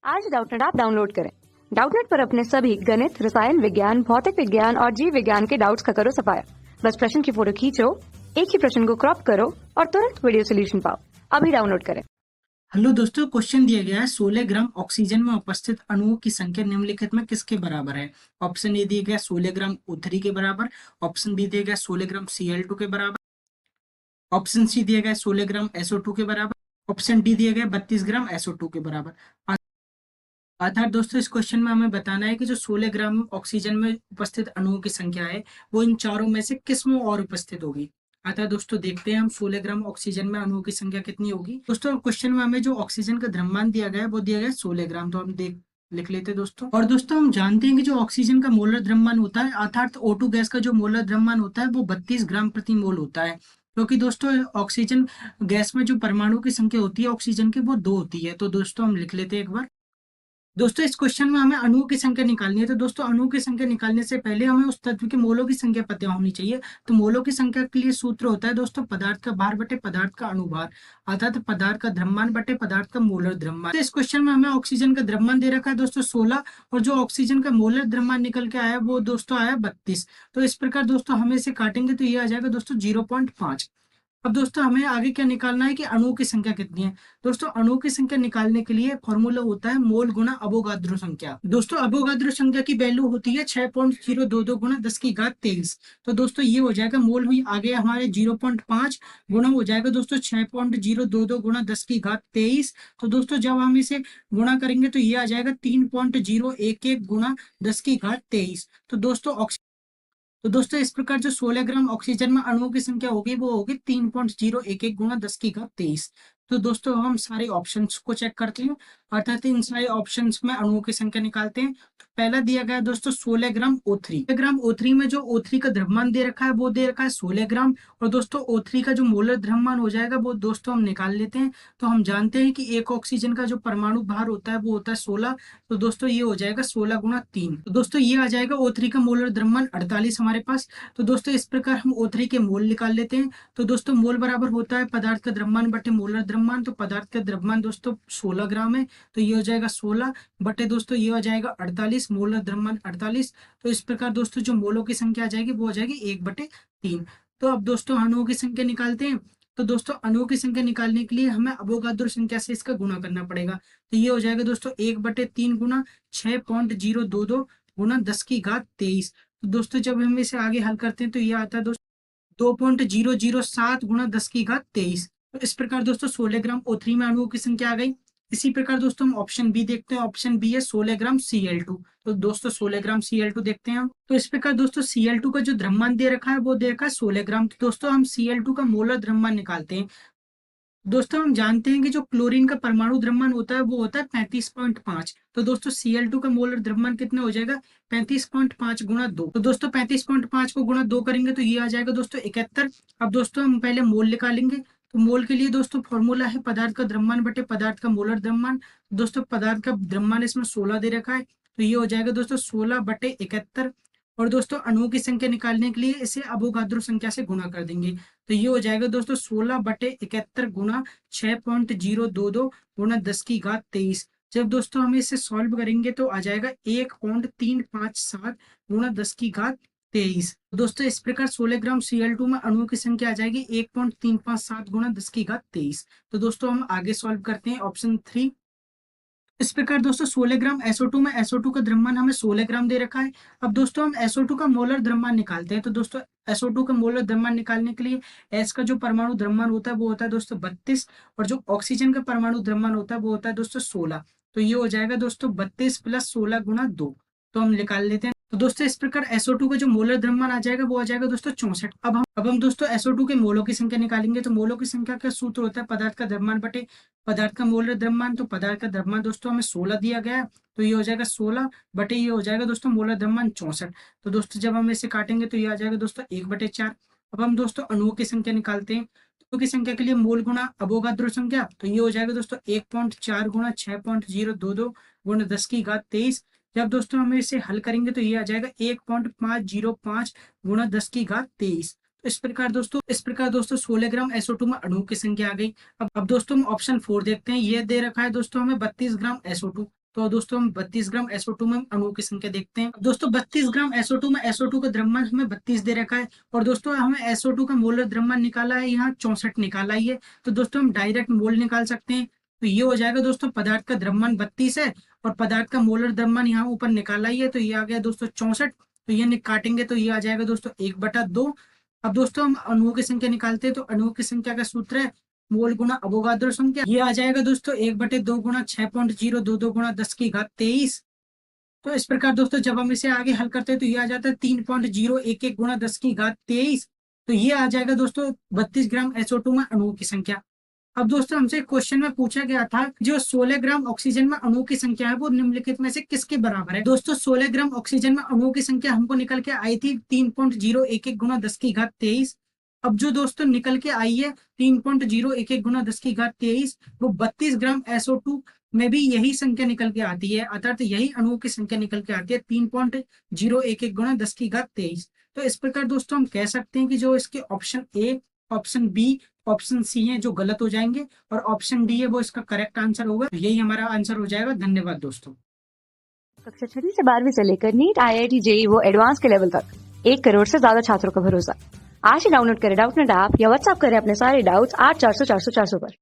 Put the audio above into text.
आज Doubtnut app download करें। Doubtnut पर अपने सभी गणित, रसायन विज्ञान, भौतिक विज्ञान और जीव विज्ञान के डाउट्स का करो सफाया। बस प्रश्न की फोटो खींचो, एक ही प्रश्न को क्रॉप करो और तुरंत वीडियो सोल्यूशन पाओ। अभी डाउनलोड करें। हेलो दोस्तों, क्वेश्चन दिया गया है 16 ग्राम ऑक्सीजन में उपस्थित अणुओं की संख्या निम्नलिखित में किसके बराबर है। ऑप्शन ए दिया गया 16 ग्राम O3 के बराबर, ऑप्शन बी दिया गया 16 ग्राम Cl2 के बराबर, ऑप्शन सी दिया गया 16 ग्राम SO2 के बराबर, ऑप्शन डी दिया गया 32 ग्राम SO2 के बराबर। अर्थात दोस्तों इस क्वेश्चन में हमें बताना है कि जो 16 ग्राम ऑक्सीजन में उपस्थित अणुओं की संख्या है वो इन चारों में से किस में और उपस्थित होगी। अतः दोस्तों देखते हैं हम 16 ग्राम ऑक्सीजन में अणुओं की संख्या कितनी होगी। दोस्तों क्वेश्चन में हमें जो ऑक्सीजन का द्रव्यमान दिया गया है वो दिया गया 16 ग्राम, तो हम लिख लेते हैं दोस्तों। और दोस्तों हम जानते हैं कि जो ऑक्सीजन का मोलर द्रव्यमान होता है अर्थात O2 गैस का जो मोलर द्रव्यमान होता है वो 32 ग्राम प्रति मोल होता है, क्योंकि दोस्तों ऑक्सीजन गैस में जो परमाणु की संख्या होती है ऑक्सीजन की वो 2 होती है। तो दोस्तों हम लिख लेते हैं एक बार। दोस्तों इस क्वेश्चन में हमें अणुओं की संख्या निकालनी है, तो दोस्तों अणुओं की संख्या निकालने से पहले हमें उस तत्व के मोलों की संख्या पता होनी चाहिए। तो मोलों की संख्या के लिए सूत्र होता है दोस्तों पदार्थ का भार बटे पदार्थ का अणुभार, अर्थात पदार्थ का द्रव्यमान बटे पदार्थ का मोलर द्रव्यमान। तो इस क्वेश्चन में हमें ऑक्सीजन का द्रव्यमान दे रखा है दोस्तों 16, और जो ऑक्सीजन का मोलर द्रव्यमान निकल के आया वो दोस्तों आया 32। तो इस प्रकार दोस्तों हमें इसे काटेंगे तो ये आ जाएगा दोस्तों 0.5। अब दोस्तों हमें आगे क्या निकालना है कि अणुओं की संख्या कितनी है। दोस्तों अणुओं की संख्या निकालने के लिए फॉर्मूला होता है मोल गुना अवोगाद्रो संख्या। दोस्तों अवोगाद्रो संख्या की वैल्यू होती है 6.022 गुना 10 की घात 23। तो दोस्तों ये हो जाएगा मोल हुई आगे हमारे 0.5 गुना हो जाएगा दोस्तों 6.022 गुना 10 की घात 23। तो दोस्तों जब हम इसे गुणा करेंगे तो ये आ जाएगा 3.011 गुना 10 की घात 23। तो दोस्तों इस प्रकार जो 16 ग्राम ऑक्सीजन में अणुओं की संख्या होगी वो होगी 3.011 गुना 10 की घात 23। तो दोस्तों हम सारे ऑप्शंस को चेक करते हैं, अर्थात इन सारे ऑप्शंस में अणुओं की संख्या निकालते हैं। तो पहला दिया गया दोस्तों 16 ग्राम O3 ग्राम O3 में जो O3 का द्रव्यमान दे रखा है वो दे रखा है 16 ग्राम, और दोस्तों O3 का जो मोलर द्रव्यमान हो जाएगा वो दोस्तों हम निकाल लेते हैं। तो हम जानते हैं कि एक ऑक्सीजन का जो परमाणु भार होता है वो होता है 16। तो दोस्तों ये हो जाएगा 16 गुना 3। तो दोस्तों ये आ जाएगा O3 का मोलर द्रव्यमान 48 हमारे पास। तो दोस्तों इस प्रकार हम O3 के मोल निकाल लेते हैं। तो दोस्तों मोल बराबर होता है पदार्थ का द्रव्यमान बटे मोलर द्रव्यमान। तो पदार्थ का द्रव्यमान दोस्तों 16 ग्राम है, तो ये हो जाएगा 16 बटे दोस्तों ये हो जाएगा 48, मोलर द्रव्यमान 48। तो इस प्रकार दोस्तों जो मोलों की संख्या आ जाएगी वो हो जाएगी 1/3। तो अब दोस्तों अणुओं की संख्या निकालते हैं। तो दोस्तों अणुओं की संख्या निकालने के लिए हमें अवोगाद्रो संख्या से इसका गुणा करना पड़ेगा। तो ये हो जाएगा दोस्तों 1/3 गुना 6.022 गुना 10 की घात 23। तो दोस्तों जब हम इसे आगे हल करते हैं तो ये आता है दोस्तों 2.007 गुना 10 की घात 23। तो इस प्रकार दोस्तों 16 ग्राम O3 में अणुओं की संख्या आ गई। इसी प्रकार दोस्तों हम ऑप्शन बी देखते हैं। ऑप्शन बी है 16 ग्राम Cl2। तो दोस्तों 16 ग्राम Cl2 देखते हैं हम। तो इस प्रकार दोस्तों Cl2 का जो द्रव्यमान दे रखा है वो दे रखा है 16 ग्राम। तो दोस्तों हम Cl2 का मोलर द्रव्यमान निकालते हैं। दोस्तों हम जानते हैं कि जो क्लोरीन का परमाणु द्रव्यमान होता है वो होता है 35.5। तो दोस्तों Cl2 का मोलर द्रव्यमान कितना हो जाएगा 35.5 गुना 2। तो दोस्तों 35.5 को गुना 2 करेंगे तो ये आ जाएगा दोस्तों 71। अब दोस्तों हम पहले मोल निकालेंगे। तो मोल के लिए दोस्तों फॉर्मूला है पदार्थ का द्रव्यमान बटे पदार्थ का मोलर द्रव्यमान। दोस्तों पदार्थ का द्रव्यमान इसमें 16 दे रखा है, तो ये हो जाएगा दोस्तों 16/71। और दोस्तों अणुओं की संख्या निकालने के लिए इसे अवोगाद्रो संख्या से गुणा कर देंगे। तो ये हो जाएगा दोस्तों 16/71 गुना 6.022 गुना 10 की घात 23। जब दोस्तों हम इसे सॉल्व करेंगे तो आ जाएगा 1.357 गुना 10 की घात 23। दोस्तों इस प्रकार 16 ग्राम Cl2 में अणुओं की संख्या आ जाएगी 1.357 गुना 10 की घात 23। तो दोस्तों हम आगे सॉल्व करते हैं ऑप्शन 3। इस प्रकार दोस्तों 16 ग्राम SO2 में SO2 का द्रव्यमान हमें 16 ग्राम दे रखा है। अब दोस्तों हम SO2 का मोलर द्रव्यमान निकालते हैं। तो दोस्तों SO2 का मोलर द्रव्यमान निकालने के लिए S का जो परमाणु द्रव्यमान होता है वो होता है दोस्तों 32, और जो ऑक्सीजन का परमाणु द्रव्यमान होता है वो होता है दोस्तों 16। तो ये हो जाएगा दोस्तों 32 + 16 गुना 2। तो हम निकाल लेते हैं। तो दोस्तों इस प्रकार SO2 का जो मोलर द्रव्यमान आ जाएगा वो आ जाएगा दोस्तों 64। अब हम दोस्तों SO2 के मोलों की संख्या निकालेंगे। तो मोलों की संख्या का सूत्र होता है पदार्थ का द्रव्यमान बटे पदार्थ का मोलर द्रव्यमान। तो पदार्थ का द्रव्यमान दोस्तों हमें 16 दिया गया है, तो ये हो जाएगा 16 बटे ये हो जाएगा दोस्तों मोलर द्रव्यमान 64। तो दोस्तों जब हम इसे काटेंगे तो ये आ जाएगा दोस्तों 1/4। अब हम दोस्तों अणुओं की संख्या निकालते हैं। अणुओं की संख्या के लिए मोल गुणा अवोगाद्रो संख्या, तो ये हो जाएगा दोस्तों 1.4 गुणा 6.022 गुणा 10 की घात 23। जब दोस्तों हम इसे हल करेंगे तो ये आ जाएगा 1.505 गुणा 10 की घात 23। तो इस प्रकार दोस्तों 16 ग्राम SO2 में अणुओं की संख्या आ गई। अब दोस्तों हम ऑप्शन 4 देखते हैं। ये दे रखा है दोस्तों हमें 32 ग्राम SO2। तो दोस्तों हम 32 ग्राम SO2 में अणुओं की संख्या देखते हैं। दोस्तों 32 ग्राम SO2 में SO2 का द्रव्यमान हमें 32 दे रखा है और दोस्तों हमें SO2 का मोलर द्रव्यमान निकाला है, यहाँ 64 निकाला ही है। तो दोस्तों हम डायरेक्ट मोल निकाल सकते हैं। तो ये हो जाएगा दोस्तों, पदार्थ का द्रव्यमान 32 है और पदार्थ का मोलर द्रव्यमान यहाँ ऊपर निकाला ही है, तो ये आ गया दोस्तों 64। तो ये काटेंगे तो ये आ जाएगा दोस्तों 1/2। अब दोस्तों हम अणुओं की संख्या निकालते हैं। तो अणुओं की संख्या का सूत्र है मोल गुना अवोगाद्रो संख्या। ये आ जाएगा दोस्तों 1/2 गुणा 6.022 गुणा 10⁻23। तो इस प्रकार दोस्तों जब हम इसे आगे हल करते हैं तो ये आ जाता है 3.011 गुणा 10⁻23। तो ये आ जाएगा दोस्तों 32 ग्राम SO2 में अणुओं की संख्या। अब दोस्तों हमसे क्वेश्चन में पूछा गया था जो 16 ग्राम ऑक्सीजन में अणुओं की संख्या है वो निम्नलिखित में से किसके बराबर है। दोस्तों 16 ग्राम ऑक्सीजन में अणुओं की संख्या हमको निकल के आई थी 3.011 गुणा 10⁻23। अब जो दोस्तों निकल के आई है 3.011 गुणा 10⁻23 वो 32 ग्राम SO2 में भी यही संख्या निकल के आती है, अर्थात यही अणुओं की संख्या निकल के आती है 3.011 गुणा 10⁻23। तो इस प्रकार दोस्तों हम कह सकते हैं कि जो इसके option A, option B, option C है जो गलत हो जाएंगे और ऑप्शन डी है वो इसका करेक्ट आंसर होगा। तो यही हमारा आंसर हो जाएगा। धन्यवाद दोस्तों। कक्षा 6वीं से 12वीं से लेकर नीट, IIT, JEE वो एडवांस के लेवल तक 1 करोड़ से ज्यादा छात्रों का भरोसा। आज ही डाउनलोड करें डाउटनेट ऐप या व्हाट्सएप करें अपने सारे डाउट्स 8400 400 400 पर।